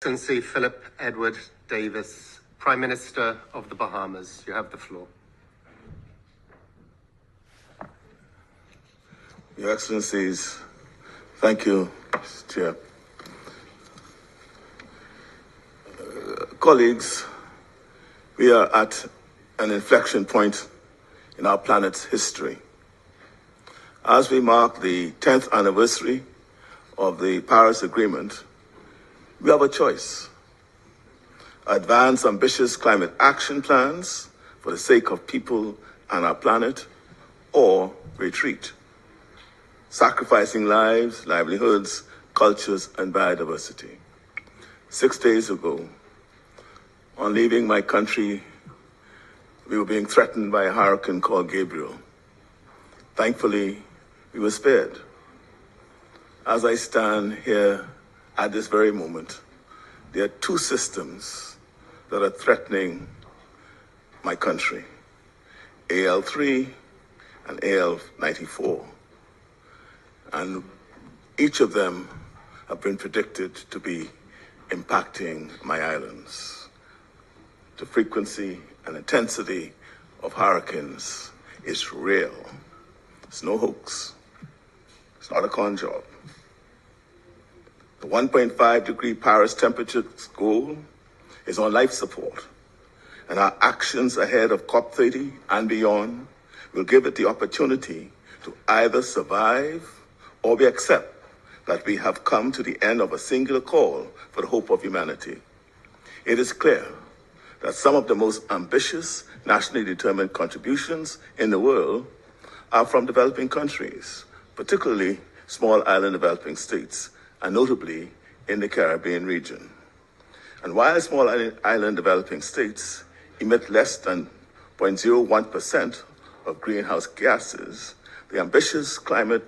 Excellency Philip Edward Davis, Prime Minister of the Bahamas. You have the floor. Your Excellencies, thank you, Mr. Chair. Colleagues, we are at an inflection point in our planet's history. As we mark the 10th anniversary of the Paris Agreement, we have a choice: advance ambitious climate action plans for the sake of people and our planet, or retreat, sacrificing lives, livelihoods, cultures, and biodiversity. 6 days ago, on leaving my country, we were being threatened by a hurricane called Gabriel. Thankfully, we were spared. As I stand here at this very moment, there are two systems that are threatening my country: AL3 and AL94. And each of them have been predicted to be impacting my islands. The frequency and intensity of hurricanes is real. It's no hoax. It's not a con job. The 1.5 degree Paris temperature goal is on life support, and our actions ahead of COP30 and beyond will give it the opportunity to either survive or we accept that we have come to the end of a singular call for the hope of humanity. It is clear that some of the most ambitious nationally determined contributions in the world are from developing countries, particularly small island developing states, and notably in the Caribbean region. And while small island developing states emit less than 0.01% of greenhouse gases, the ambitious climate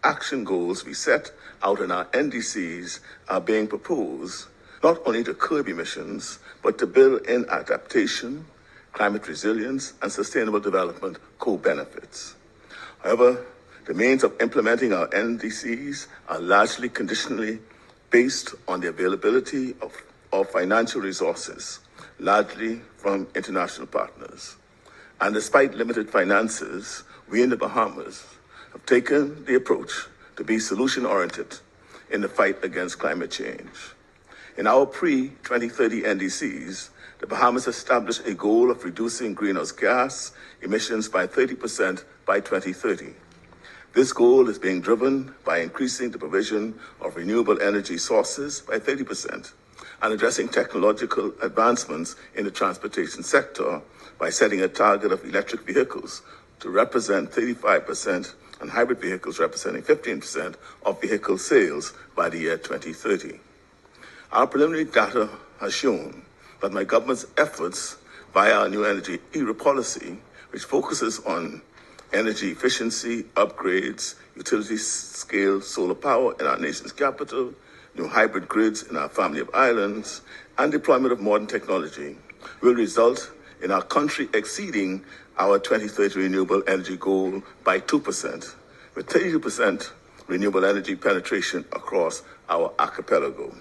action goals we set out in our NDCs are being proposed not only to curb emissions, but to build in adaptation, climate resilience, and sustainable development co-benefits. However, the means of implementing our NDCs are largely conditionally based on the availability of financial resources, largely from international partners. And despite limited finances, we in the Bahamas have taken the approach to be solution-oriented in the fight against climate change. In our pre-2030 NDCs, the Bahamas established a goal of reducing greenhouse gas emissions by 30% by 2030. This goal is being driven by increasing the provision of renewable energy sources by 30% and addressing technological advancements in the transportation sector by setting a target of electric vehicles to represent 35% and hybrid vehicles representing 15% of vehicle sales by the year 2030. Our preliminary data has shown that my government's efforts via our new energy era policy, which focuses on energy efficiency, upgrades, utility-scale solar power in our nation's capital, new hybrid grids in our family of islands, and deployment of modern technology, will result in our country exceeding our 2030 renewable energy goal by 2%, with 32% renewable energy penetration across our archipelago.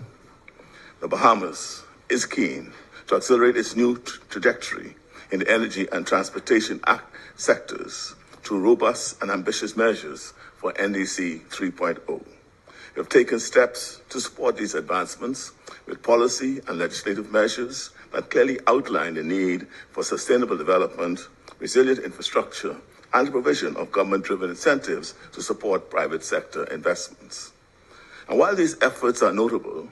The Bahamas is keen to accelerate its new trajectory in the energy and transportation sectors through robust and ambitious measures for NDC 3.0. We have taken steps to support these advancements with policy and legislative measures that clearly outline the need for sustainable development, resilient infrastructure, and the provision of government-driven incentives to support private sector investments. And while these efforts are notable,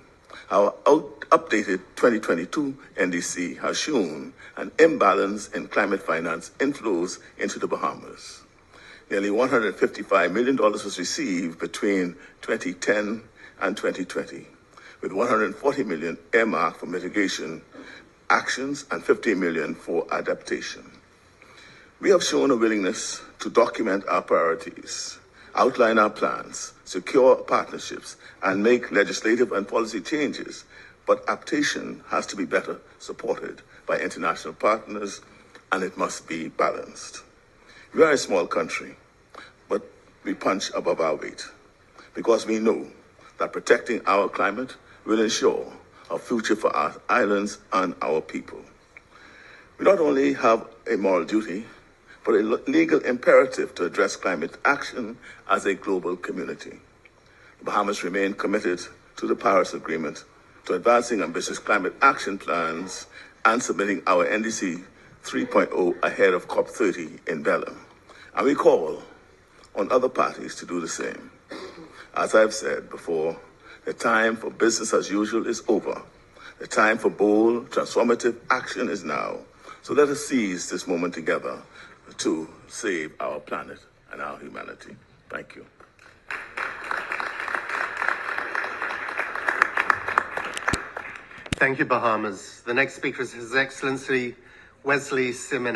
our updated 2022 NDC has shown an imbalance in climate finance inflows into the Bahamas. Nearly $155 million was received between 2010 and 2020, with $140 million earmarked for mitigation actions and $50 million for adaptation. We have shown a willingness to document our priorities, outline our plans, secure partnerships, and make legislative and policy changes, but adaptation has to be better supported by international partners, and it must be balanced. We are a small country, but we punch above our weight because we know that protecting our climate will ensure a future for our islands and our people. We not only have a moral duty, but a legal imperative to address climate action as a global community. The Bahamas remain committed to the Paris Agreement, to advancing ambitious climate action plans, and submitting our NDC 3.0 ahead of COP30 in Belém. And we call on other parties to do the same. As I've said before, the time for business as usual is over. The time for bold, transformative action is now. So let us seize this moment together to save our planet and our humanity. Thank you. Thank you, Bahamas. The next speaker is His Excellency Wesley Simmons.